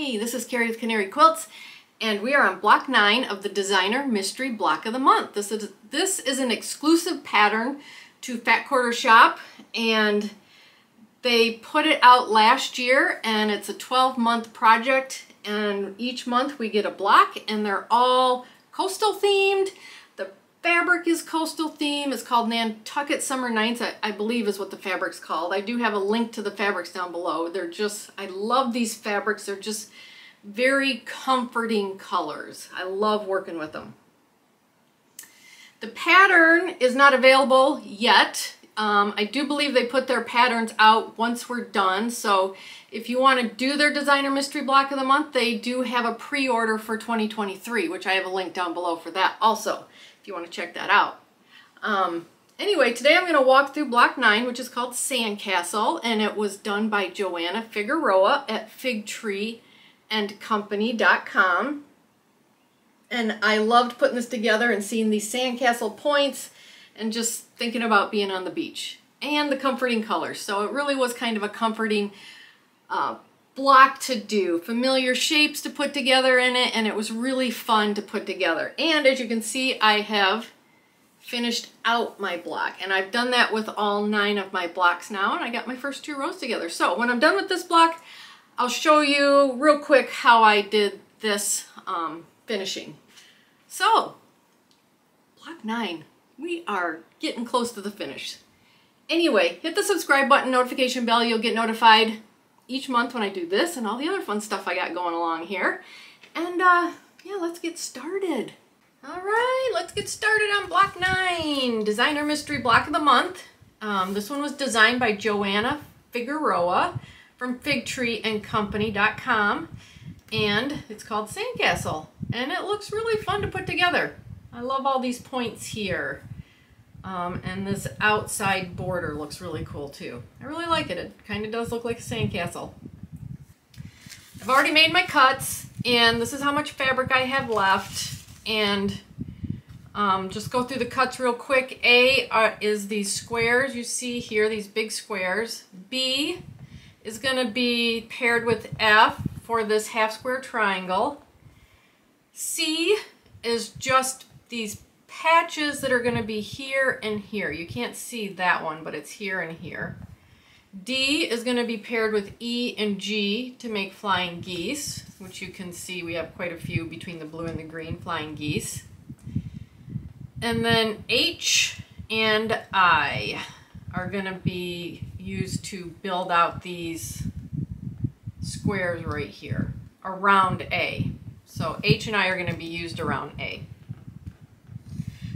Hey, this is Carrie with Canary Quilts, and we are on block 9 of the Designer Mystery Block of the Month. This is an exclusive pattern to Fat Quarter Shop, and they put it out last year, and it's a 12-month project, and each month we get a block, and they're all coastal themed. The fabric is coastal theme. It's called Nantucket Summer Nights, I believe is what the fabric's called. I do have a link to the fabrics down below. They're just, I love these fabrics. They're just very comforting colors. I love working with them. The pattern is not available yet. I do believe they put their patterns out once we're done, so if you want to do their Designer Mystery Block of the Month, they do have a pre-order for 2023, which I have a link down below for that also, if you want to check that out. Anyway, today I'm going to walk through block 9, which is called Sandcastle, and it was done by Joanna Figueroa at figtreeandcompany.com. And I loved putting this together and seeing these sandcastle points and just thinking about being on the beach and the comforting colors. So it really was kind of a comforting block to do, familiar shapes to put together in it, and it was really fun to put together. And as you can see, I have finished out my block, and I've done that with all 9 of my blocks now, and I got my first 2 rows together. So when I'm done with this block, I'll show you real quick how I did this finishing. So block 9. We are getting close to the finish. Anyway, hit the subscribe button, notification bell. You'll get notified each month when I do this and all the other fun stuff I got going along here. And yeah, let's get started. All right, let's get started on block 9, Designer Mystery Block of the Month. This one was designed by Joanna Figueroa from figtreeandcompany.com, and it's called Sandcastle, and it looks really fun to put together. I love all these points here. And this outside border looks really cool too. I really like it. It kind of does look like a sandcastle. I've already made my cuts, and this is how much fabric I have left. And just go through the cuts real quick. A is these squares you see here, these big squares. B is going to be paired with F for this half square triangle. C is just these patches that are going to be here and here. You can't see that one, but it's here and here. D is going to be paired with E and G to make flying geese, which you can see we have quite a few between the blue and the green flying geese. And then H and I are going to be used to build out these squares right here around A. So H and I are going to be used around A.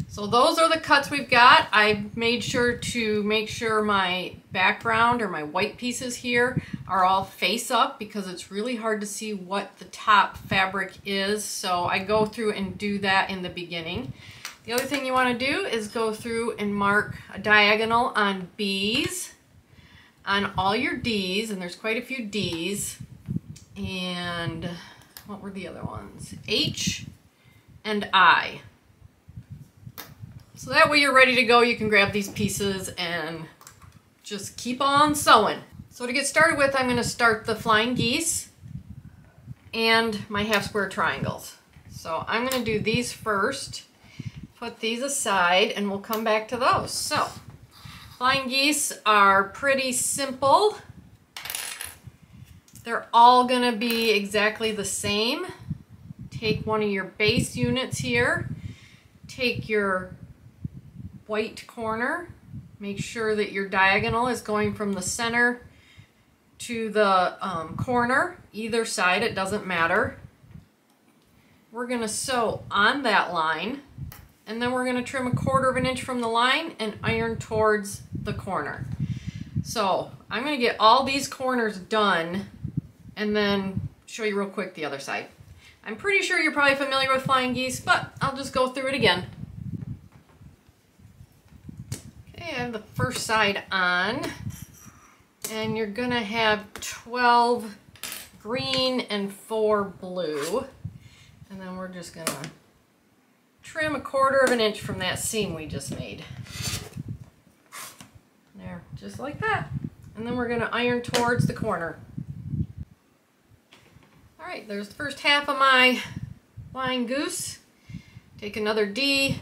So those are the cuts we've got. I've made sure to make sure my background or my white pieces here are all face up because it's really hard to see what the top fabric is. So I go through and do that in the beginning. The other thing you want to do is go through and mark a diagonal on B's, on all your D's, and there's quite a few D's. And what were the other ones? H and I. So that way you're ready to go, you can grab these pieces and just keep on sewing. So to get started with, I'm going to start the flying geese and my half square triangles. So I'm going to do these first, put these aside, and we'll come back to those. So flying geese are pretty simple. They're all going to be exactly the same. Take one of your base units here, take your white corner, make sure that your diagonal is going from the center to the corner, either side, it doesn't matter. We're going to sew on that line, and then we're going to trim 1/4 inch from the line and iron towards the corner. So I'm going to get all these corners done and then show you real quick the other side. I'm pretty sure you're probably familiar with flying geese, but I'll just go through it again. I have the first side on, and you're going to have 12 green and 4 blue, and then we're just going to trim 1/4 inch from that seam we just made. There, just like that. And then we're going to iron towards the corner. All right, there's the first half of my flying goose. Take another D,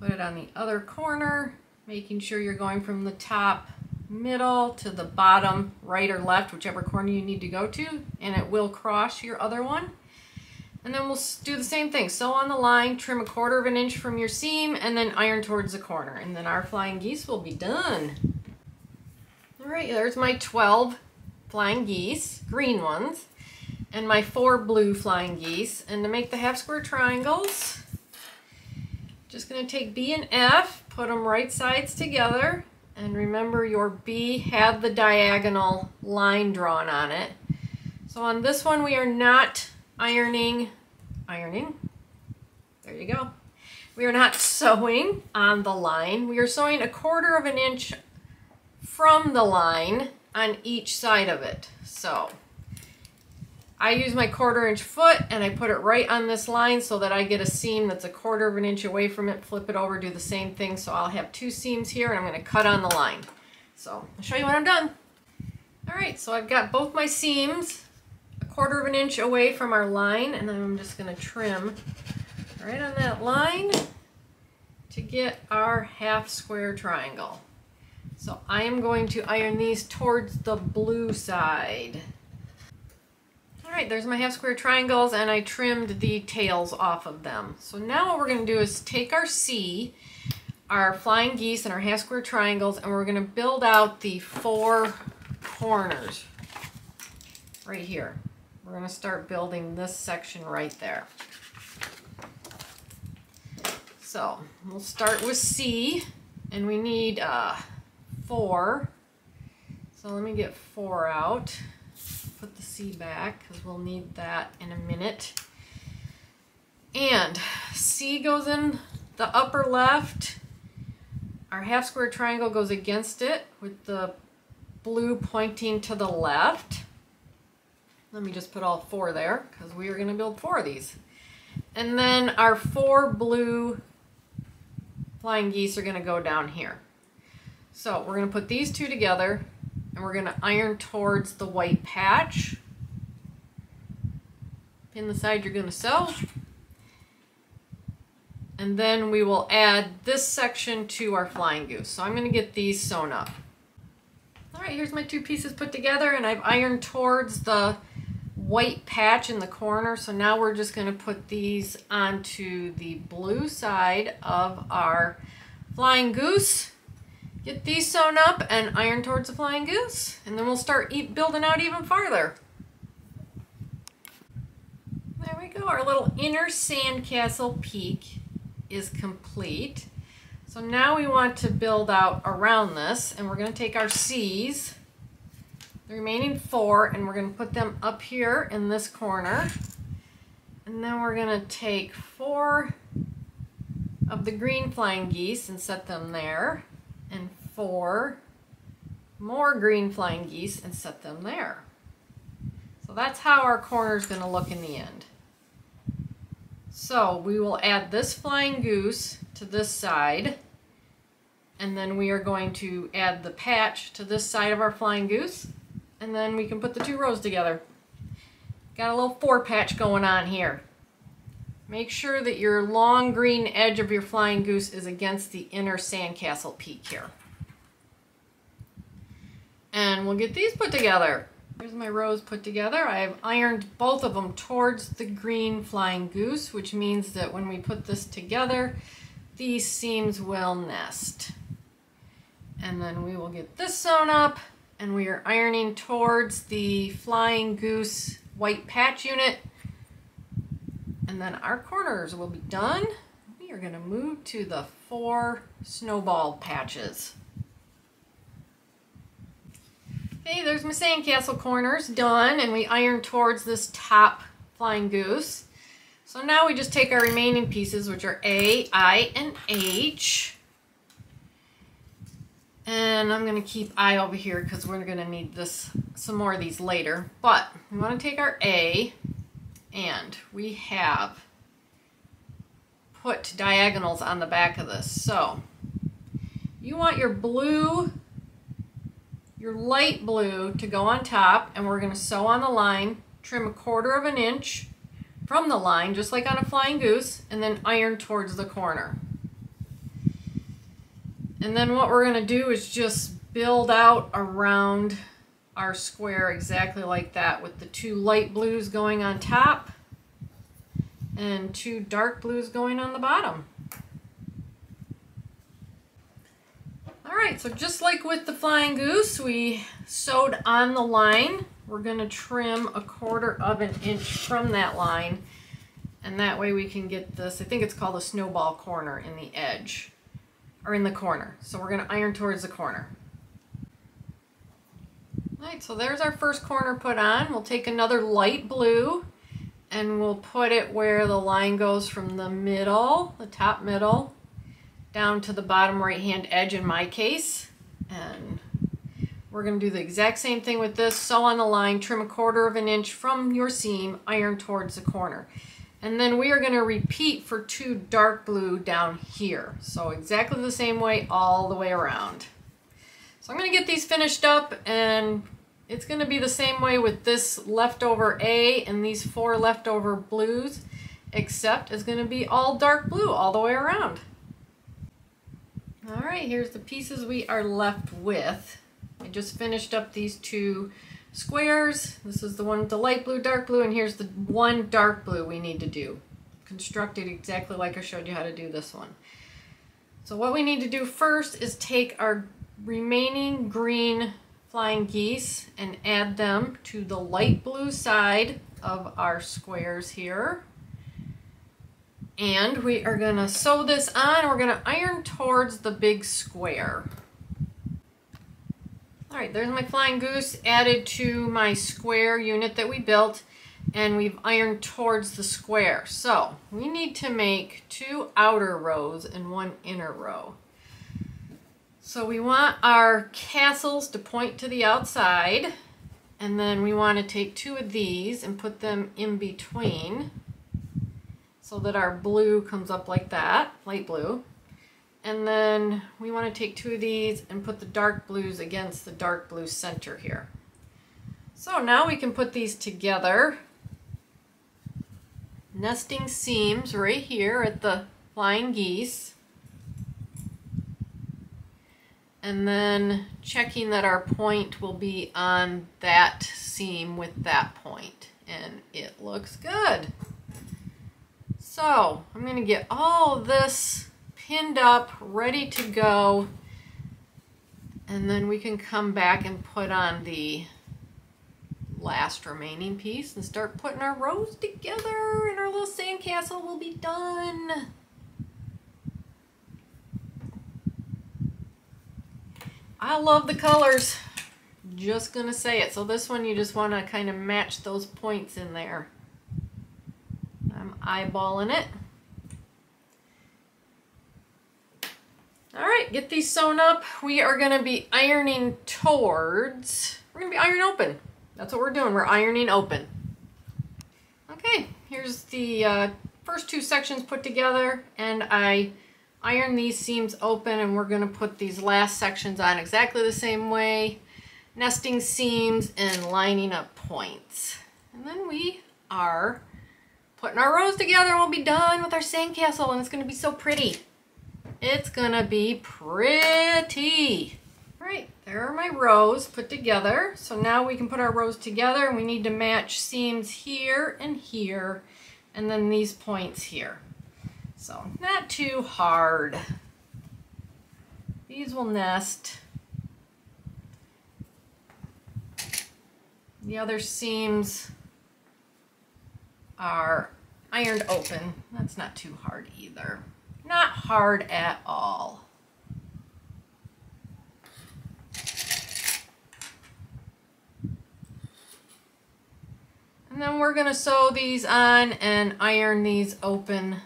put it on the other corner, making sure you're going from the top middle to the bottom right or left, whichever corner you need to go to, and it will cross your other one. And then we'll do the same thing. Sew on the line, trim 1/4 of an inch from your seam, and then iron towards the corner. And then our flying geese will be done. All right, there's my 12 flying geese, green ones, and my 4 blue flying geese. And to make the half square triangles, just gonna take B and F, put them right sides together, and remember your B had the diagonal line drawn on it. So on this one we are not ironing, there you go. We are not sewing on the line. We are sewing 1/4 of an inch from the line on each side of it. So I use my 1/4 inch foot and I put it right on this line so that I get a seam that's 1/4 of an inch away from it. Flip it over, do the same thing. So I'll have 2 seams here and I'm going to cut on the line. So I'll show you when I'm done. All right, so I've got both my seams 1/4 of an inch away from our line, and then I'm just going to trim right on that line to get our half square triangle. So I am going to iron these towards the blue side. All right, there's my half square triangles, and I trimmed the tails off of them. So now what we're going to do is take our C, our flying geese, and our half square triangles, and we're going to build out the 4 corners right here. We're going to start building this section right there. So we'll start with C, and we need 4. So let me get 4 out. Put the C back because we'll need that in a minute. And C goes in the upper left. Our half square triangle goes against it with the blue pointing to the left. Let me just put all 4 there because we are going to build 4 of these. And then our 4 blue flying geese are going to go down here. So we're going to put these 2 together and we're going to iron towards the white patch. Pin the side you're going to sew. And then we will add this section to our flying goose. So I'm going to get these sewn up. All right, here's my 2 pieces put together, and I've ironed towards the white patch in the corner. So now we're just going to put these onto the blue side of our flying goose. Get these sewn up and iron towards the flying goose, and then we'll start building out even farther. There we go, our little inner sandcastle peak is complete. So now we want to build out around this, and we're going to take our C's, the remaining 4, and we're going to put them up here in this corner. And then we're going to take 4 of the green flying geese and set them there, and 4 more green flying geese and set them there. So that's how our corner is going to look in the end. So we will add this flying goose to this side, and then we are going to add the patch to this side of our flying goose, and then we can put the 2 rows together. Got a little 4 patch going on here. Make sure that your long green edge of your flying goose is against the inner sandcastle peak here. And we'll get these put together. Here's my rows put together. I have ironed both of them towards the green flying goose, which means that when we put this together, these seams will nest. And then we will get this sewn up, and we are ironing towards the flying goose white patch unit. And then our corners will be done. We are going to move to the 4 snowball patches. Okay, there's my sandcastle corners done, and we iron towards this top flying goose. So now we just take our remaining pieces, which are A, I, and H. And I'm going to keep I over here because we're going to need some more of these later. But we want to take our A, and we have put diagonals on the back of this. So you want your blue your light blue to go on top, and we're going to sew on the line, trim 1/4 of an inch from the line, just like on a flying goose, and then iron towards the corner. And then what we're going to do is just build out around our square exactly like that, with the 2 light blues going on top and 2 dark blues going on the bottom. Alright, so just like with the flying goose, we sewed on the line. We're going to trim 1/4 of an inch from that line, and that way we can get this, I think it's called a snowball corner in the edge, or in the corner. So we're going to iron towards the corner. Alright, so there's our first corner put on. We'll take another light blue and we'll put it where the line goes from the middle, the top middle, down to the bottom right hand edge in my case. And we're going to do the exact same thing with this. Sew on the line, trim 1/4 of an inch from your seam, iron towards the corner. And then we are going to repeat for 2 dark blue down here. So exactly the same way all the way around. So I'm going to get these finished up, and it's going to be the same way with this leftover A and these 4 leftover blues, except it's going to be all dark blue all the way around. Alright, here's the pieces we are left with. I just finished up these 2 squares. This is the one with the light blue, dark blue, and here's the one dark blue we need to do. Constructed exactly like I showed you how to do this one. So what we need to do first is take our remaining green flying geese and add them to the light blue side of our squares here. And we are going to sew this on, and we're going to iron towards the big square. Alright, there's my flying goose added to my square unit that we built, and we've ironed towards the square. So we need to make 2 outer rows and 1 inner row. So we want our castles to point to the outside, and then we want to take 2 of these and put them in between so that our blue comes up like that, light blue. And then we want to take 2 of these and put the dark blues against the dark blue center here. So now we can put these together. Nesting seams right here at the flying geese. And then checking that our point will be on that seam with that point. And it looks good. So I'm going to get all of this pinned up, ready to go. And then we can come back and put on the last remaining piece and start putting our rows together, and our little sandcastle will be done. I love the colors. Just gonna say it. So this one you just want to kind of match those points in there. I'm eyeballing it. Alright, get these sewn up. We are going to be ironing towards, we're going to be iron open. That's what we're doing. We're ironing open. Okay, here's the first 2 sections put together, and I iron these seams open, and we're going to put these last sections on exactly the same way, nesting seams and lining up points. And then we are putting our rows together, and we'll be done with our sandcastle, and it's going to be so pretty. It's going to be pretty. Right, there are my rows put together. So now we can put our rows together, and we need to match seams here and here, and then these points here. So not too hard. These will nest. The other seams are ironed open. That's not too hard either. Not hard at all. And then we're going to sew these on and iron these open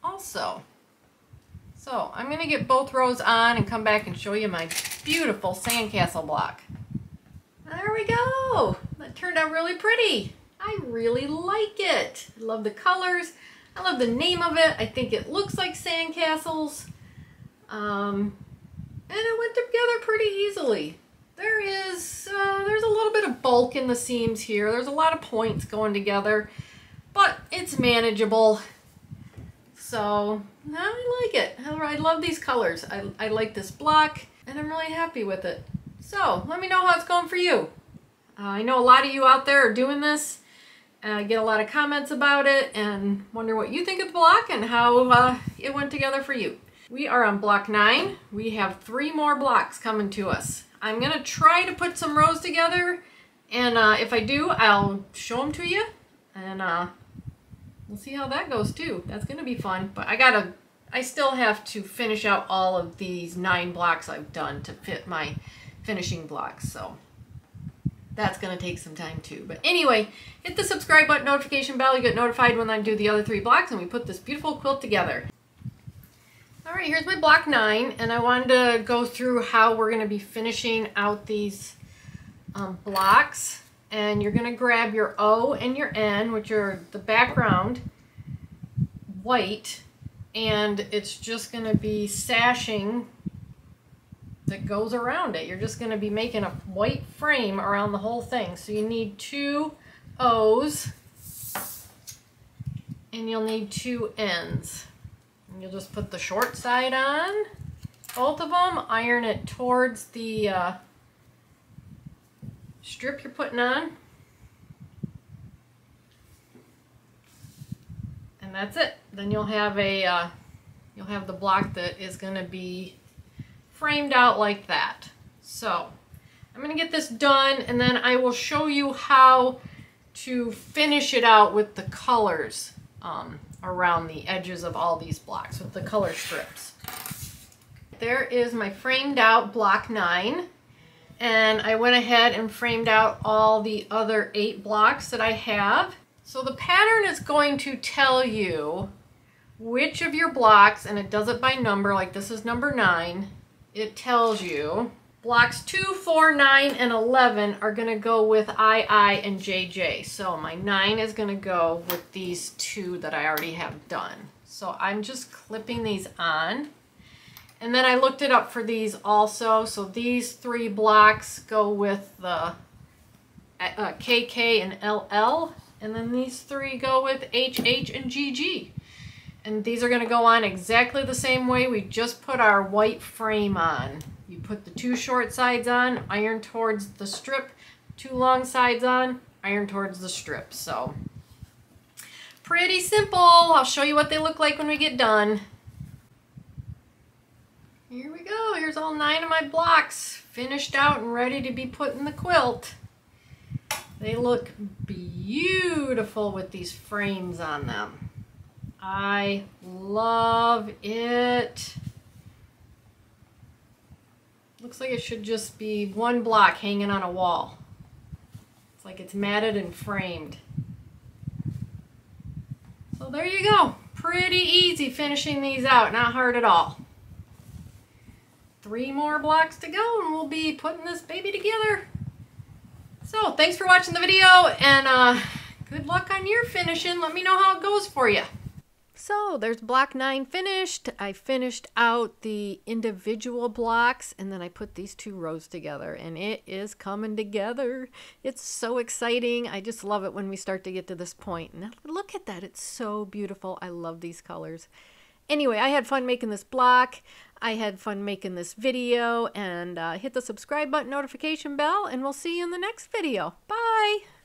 also. So I'm going to get both rows on and come back and show you my beautiful sandcastle block. There we go. That turned out really pretty. I really like it. I love the colors. I love the name of it. I think it looks like sandcastles. And it went together pretty easily. there's a little bit of bulk in the seams here. There's a lot of points going together, but it's manageable. So I like it. I love these colors. I like this block, and I'm really happy with it. So let me know how it's going for you. I know a lot of you out there are doing this. I get a lot of comments about it and wonder what you think of the block and how it went together for you. We are on block 9. We have 3 more blocks coming to us. I'm going to try to put some rows together, and if I do, I'll show them to you, and we'll see how that goes too. That's going to be fun, but I still have to finish out all of these 9 blocks I've done to fit my finishing blocks, so that's going to take some time too. But anyway, hit the subscribe button, notification bell. You get notified when I do the other 3 blocks and we put this beautiful quilt together. Alright, here's my block 9, and I wanted to go through how we're going to be finishing out these blocks. And you're going to grab your O and your N, which are the background white, and it's just going to be sashing that goes around it. You're just going to be making a white frame around the whole thing. So you need 2 O's, and you'll need 2 N's. And you'll just put the short side on, both of them, iron it towards the strip you're putting on, and that's it. Then you'll have the block that is going to be framed out like that. So I'm going to get this done, and then I will show you how to finish it out with the colors around the edges of all these blocks with the color strips. There is my framed out block 9, and I went ahead and framed out all the other 8 blocks that I have. So the pattern is going to tell you which of your blocks, and it does it by number, like this is number 9. It tells you blocks 2, 4, 9, and 11 are going to go with II and JJ. So my 9 is going to go with these 2 that I already have done. So I'm just clipping these on. And then I looked it up for these also. So these 3 blocks go with the KK and LL. And then these 3 go with HH and GG. And these are going to go on exactly the same way we just put our white frame on. You put the 2 short sides on, iron towards the strip, 2 long sides on, iron towards the strip. So pretty simple. I'll show you what they look like when we get done. Here we go. Here's all 9 of my blocks finished out and ready to be put in the quilt. They look beautiful with these frames on them. I love it. Looks like it should just be 1 block hanging on a wall. It's like it's matted and framed. So there you go. Pretty easy finishing these out. Not hard at all. 3 more blocks to go and we'll be putting this baby together. So thanks for watching the video, and good luck on your finishing. Let me know how it goes for you. So there's block 9 finished. I finished out the individual blocks, and then I put these 2 rows together, and it is coming together. It's so exciting. I just love it when we start to get to this point. And look at that. It's so beautiful. I love these colors. Anyway, I had fun making this block. I had fun making this video, and hit the subscribe button, notification bell, and we'll see you in the next video. Bye!